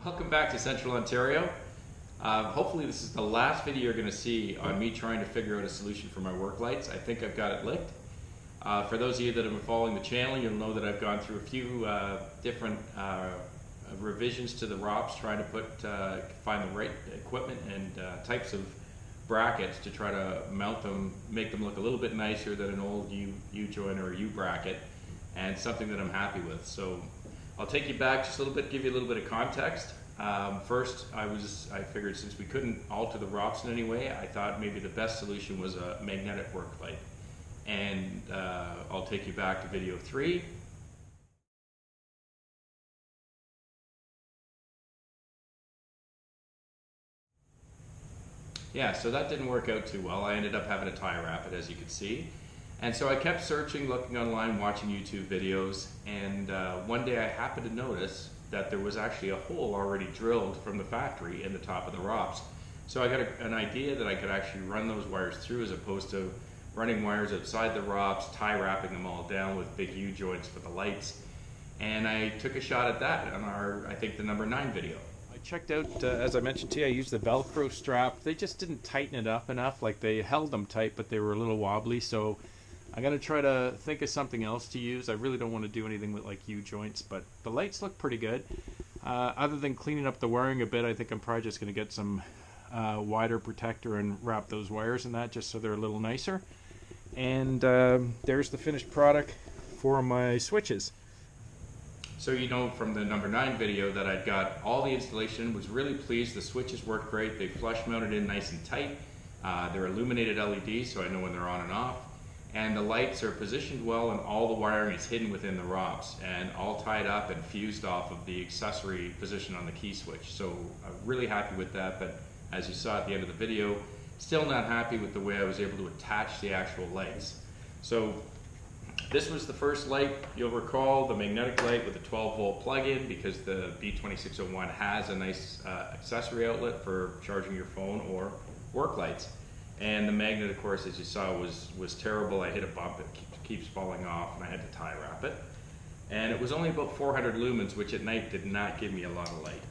Welcome back to Central Ontario. Hopefully this is the last video you're going to see on me trying to figure out a solution for my work lights. I think I've got it licked. For those of you that have been following the channel, you'll know that I've gone through a few different revisions to the ROPs, trying to find the right equipment and types of brackets to try to mount them, make them look a little bit nicer than an old U-joint or a U-bracket, and something that I'm happy with. So I'll take you back just a little bit, give you a little bit of context. First, I figured since we couldn't alter the ROPs in any way, I thought maybe the best solution was a magnetic work light. And I'll take you back to video 3. Yeah, so that didn't work out too well. I ended up having to tie wrap it, as you can see. And so I kept searching, looking online, watching YouTube videos, and one day I happened to notice that there was actually a hole already drilled from the factory in the top of the ROPs. So I got an idea that I could actually run those wires through as opposed to running wires outside the ROPs, tie wrapping them all down with big U-joints for the lights. And I took a shot at that on our, I think, the number 9 video. I checked out, as I mentioned to you, I used the Velcro strap. They just didn't tighten it up enough. Like, they held them tight, but they were a little wobbly. So I'm going to try to think of something else to use. I really don't want to do anything with like U-joints, but the lights look pretty good. Other than cleaning up the wiring a bit, I think I'm probably just going to get some wider protector and wrap those wires in that just so they're a little nicer. And there's the finished product for my switches. So you know from the number 9 video that I'd got all the installation, was really pleased. The switches worked great. They flush mounted in nice and tight. They're illuminated LEDs, so I know when they're on and off. And the lights are positioned well, and all the wiring is hidden within the ROPs and all tied up and fused off of the accessory position on the key switch. So I'm really happy with that, but as you saw at the end of the video, still not happy with the way I was able to attach the actual lights. So this was the first light, you'll recall, the magnetic light with a 12-volt plug-in, because the B2601 has a nice accessory outlet for charging your phone or work lights. And the magnet, of course, as you saw, was terrible. I hit a bump, it keeps falling off, and I had to tie wrap it. And it was only about 400 lumens, which at night did not give me a lot of light.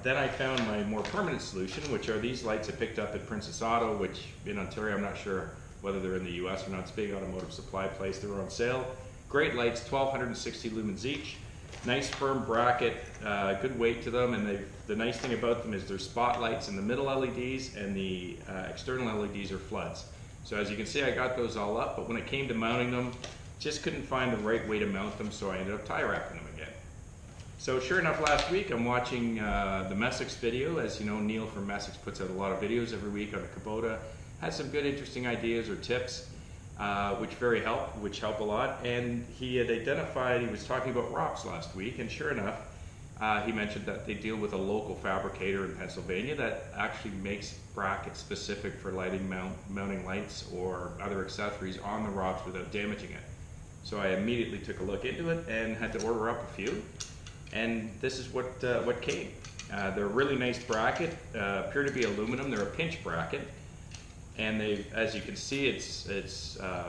Then I found my more permanent solution, which are these lights I picked up at Princess Auto, which in Ontario, I'm not sure whether they're in the US or not. It's a big automotive supply place. They were on sale. Great lights, 1260 lumens each. Nice firm bracket, good weight to them, and the nice thing about them is they're spotlights in the middle LEDs, and the external LEDs are floods. So as you can see, I got those all up, but when it came to mounting them, just couldn't find the right way to mount them, so I ended up tie wrapping them again. So sure enough, last week I'm watching the Messix video. As you know, Neil from Messix puts out a lot of videos every week on the Kubota. Has some good interesting ideas or tips. Which help a lot. And he had identified, he was talking about ROPs last week, and sure enough, he mentioned that they deal with a local fabricator in Pennsylvania that actually makes brackets specific for mounting lights or other accessories on the ROPs without damaging it. So I immediately took a look into it and had to order up a few. And this is what came. They're a really nice bracket, appear to be aluminum. They're a pinch bracket. And as you can see, it's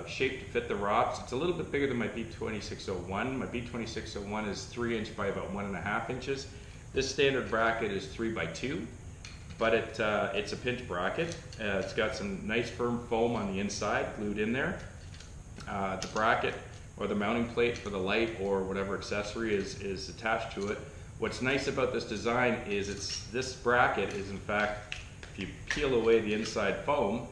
shaped to fit the ROPs. It's a little bit bigger than my B2601. My B2601 is 3 inch by about 1.5 inches. This standard bracket is 3 by 2, but it's a pinch bracket. It's got some nice firm foam on the inside glued in there. The bracket or the mounting plate for the light or whatever accessory is attached to it. What's nice about this design is this bracket is, in fact, if you peel away the inside foam,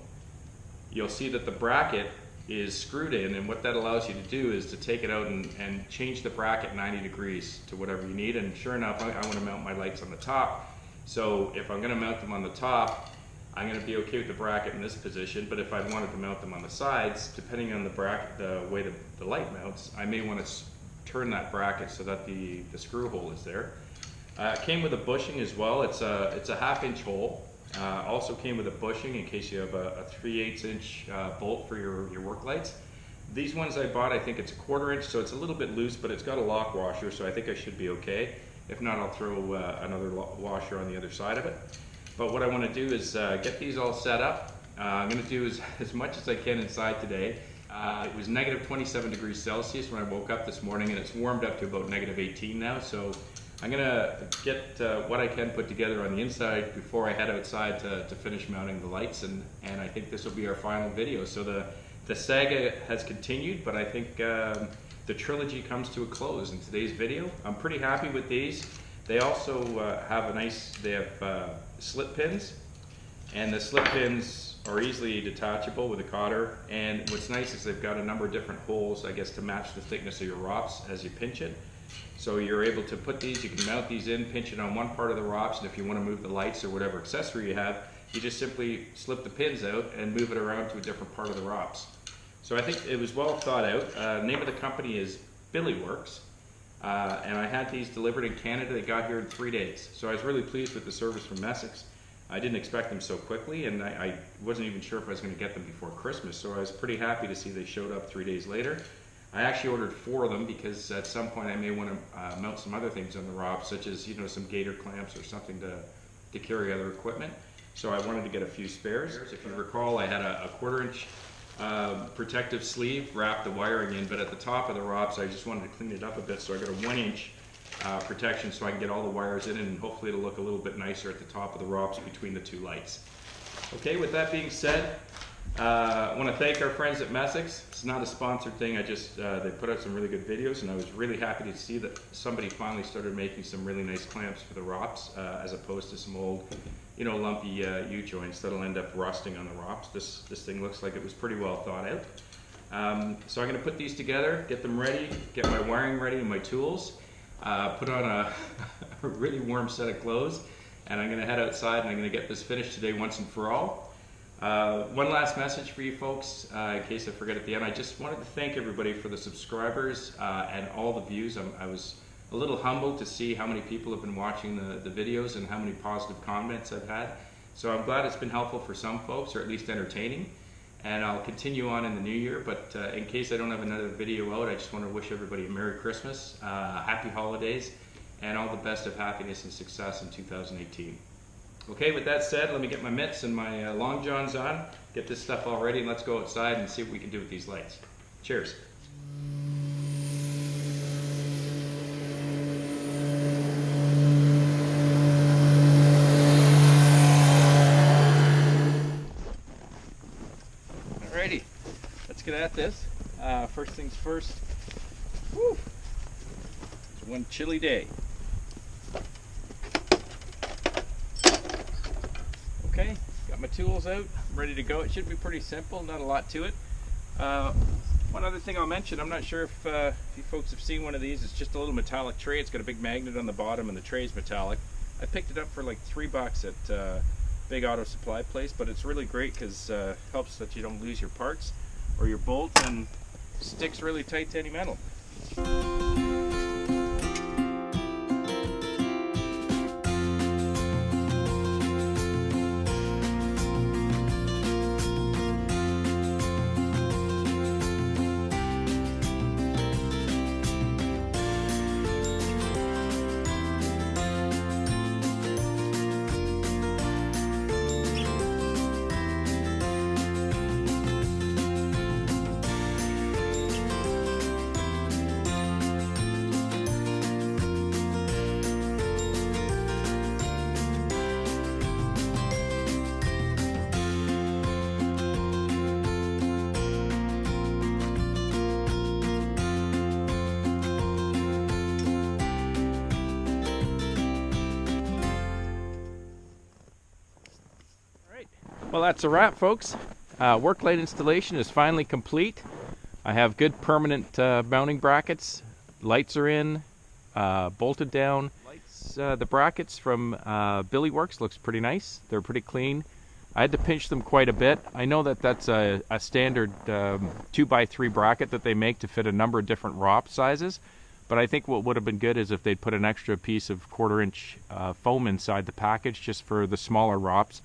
you'll see that the bracket is screwed in, and what that allows you to do is to take it out and change the bracket 90 degrees to whatever you need. And sure enough, I want to mount my lights on the top. So if I'm going to mount them on the top, I'm going to be okay with the bracket in this position, but if I wanted to mount them on the sides, depending on the bracket, the way the light mounts, I may want to turn that bracket so that the screw hole is there. It came with a bushing as well. It's a 1/2 inch hole. Also came with a bushing in case you have a 3/8 inch bolt for your work lights. These ones I bought, I think it's a 1/4 inch, so it's a little bit loose, but it's got a lock washer, so I think I should be okay. If not, I'll throw another washer on the other side of it. But what I want to do is get these all set up. I'm going to do as much as I can inside today. It was negative 27 degrees Celsius when I woke up this morning, and it's warmed up to about negative 18 now, so I'm gonna get what I can put together on the inside before I head outside to finish mounting the lights, and I think this will be our final video. So the saga has continued, but I think the trilogy comes to a close in today's video. I'm pretty happy with these. They also they have slip pins, and the slip pins are easily detachable with a cotter, and what's nice is they've got a number of different holes, I guess, to match the thickness of your ROPS as you pinch it. So you're able to put these, you can mount these in, pinch it on one part of the ROPS, and if you want to move the lights or whatever accessory you have, you just simply slip the pins out and move it around to a different part of the ROPS. So I think it was well thought out. The name of the company is Billy Works, and I had these delivered in Canada. They got here in 3 days. So I was really pleased with the service from Essex. I didn't expect them so quickly, and I wasn't even sure if I was going to get them before Christmas, so I was pretty happy to see they showed up 3 days later. I actually ordered 4 of them because at some point I may want to mount some other things on the ROPS, such as, you know, some gator clamps or something to carry other equipment. So I wanted to get a few spares. If you recall, I had a 1/4 inch protective sleeve, wrapped the wiring in, but at the top of the ROPS I just wanted to clean it up a bit, so I got a 1 inch protection so I can get all the wires in, and hopefully it'll look a little bit nicer at the top of the ROPS between the 2 lights. Okay, with that being said, I want to thank our friends at Essex. It's not a sponsored thing, I just, they put out some really good videos, and I was really happy to see that somebody finally started making some really nice clamps for the ROPS, as opposed to some old, you know, lumpy U-joints that'll end up rusting on the ROPS. This thing looks like it was pretty well thought out. So I'm going to put these together, get them ready, get my wiring ready and my tools, put on a really warm set of clothes, and I'm going to head outside and I'm going to get this finished today once and for all. One last message for you folks, in case I forget at the end. I just wanted to thank everybody for the subscribers and all the views. I was a little humbled to see how many people have been watching the videos and how many positive comments I've had. So I'm glad it's been helpful for some folks, or at least entertaining. And I'll continue on in the new year, but in case I don't have another video out, I just want to wish everybody a Merry Christmas, Happy Holidays, and all the best of happiness and success in 2018. Okay, with that said, let me get my mitts and my long johns on, get this stuff all ready, and let's go outside and see what we can do with these lights. Cheers. Alrighty, let's get at this. First things first. Woo! It's one chilly day. Okay, got my tools out, I'm ready to go. It should be pretty simple, not a lot to it. One other thing I'll mention, I'm not sure if you folks have seen one of these. It's just a little metallic tray. It's got a big magnet on the bottom and the tray's metallic. I picked it up for like $3 at big auto supply place, but it's really great because it helps that you don't lose your parts or your bolts, and sticks really tight to any metal. Well, that's a wrap, folks. Worklight installation is finally complete. I have good permanent mounting brackets. Lights are in, bolted down. The brackets from Billy Works looks pretty nice. They're pretty clean. I had to pinch them quite a bit. I know that that's a standard 2x3 bracket that they make to fit a number of different ROP sizes. But I think what would have been good is if they'd put an extra piece of 1/4 inch foam inside the package just for the smaller ROPs.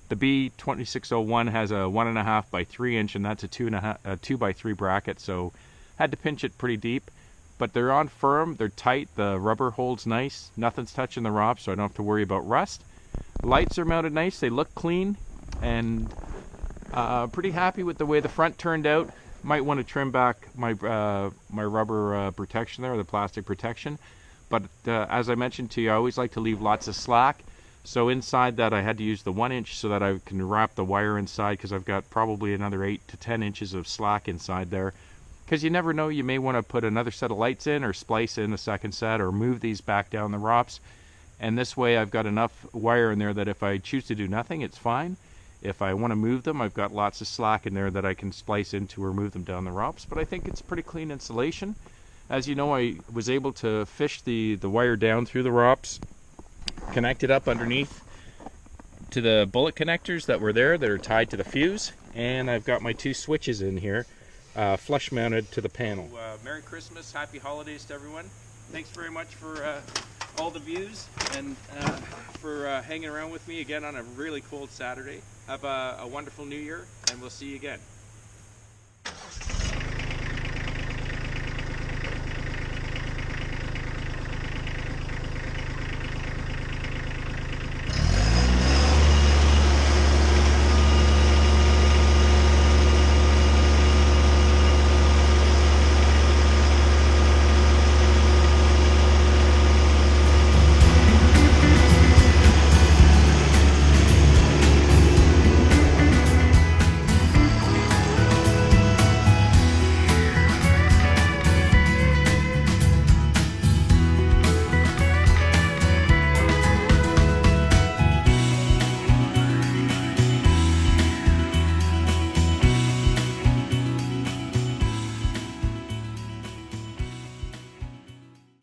The B2601 has a 1.5 by 3 inch, and that's a 2x3 bracket, so had to pinch it pretty deep. But they're on firm, they're tight, the rubber holds nice, nothing's touching the ROP, so I don't have to worry about rust. Lights are mounted nice, they look clean, and pretty happy with the way the front turned out. Might want to trim back my rubber protection there, the plastic protection. but as I mentioned to you, I always like to leave lots of slack. So inside that I had to use the 1 inch so that I can wrap the wire inside, because I've got probably another 8 to 10 inches of slack inside there. Because you never know, you may want to put another set of lights in or splice in a second set or move these back down the ROPS. And this way I've got enough wire in there that if I choose to do nothing, it's fine. If I want to move them, I've got lots of slack in there that I can splice into or move them down the ROPS. But I think it's pretty clean installation. As you know, I was able to fish the wire down through the ROPS, connect it up underneath to the bullet connectors that were there that are tied to the fuse, and I've got my 2 switches in here flush mounted to the panel. Merry Christmas, happy holidays to everyone. Thanks very much for all the views and for hanging around with me again on a really cold Saturday. Have a wonderful new year, and we'll see you again.